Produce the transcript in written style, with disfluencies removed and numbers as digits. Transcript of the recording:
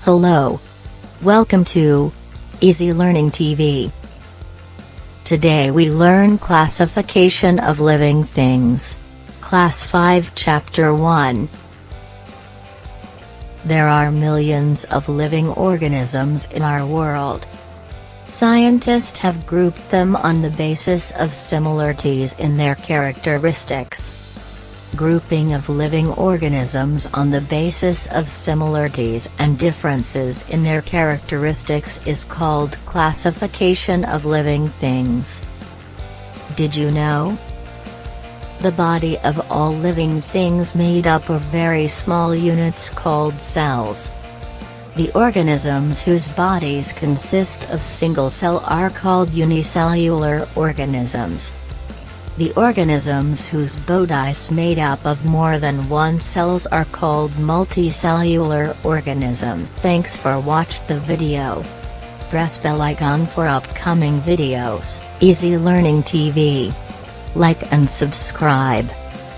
Hello. Welcome to Easy Learning TV. Today we learn classification of living things. Class 5 Chapter 1. There are millions of living organisms in our world. Scientists have grouped them on the basis of similarities in their characteristics. Grouping of living organisms on the basis of similarities and differences in their characteristics is called classification of living things. Did you know? The body of all living things made up of very small units called cells. The organisms whose bodies consist of single cell are called unicellular organisms. The organisms whose bodies made up of more than one cells are called multicellular organisms. Thanks for watching the video. Press bell icon for upcoming videos. Easy Learning TV. Like and subscribe.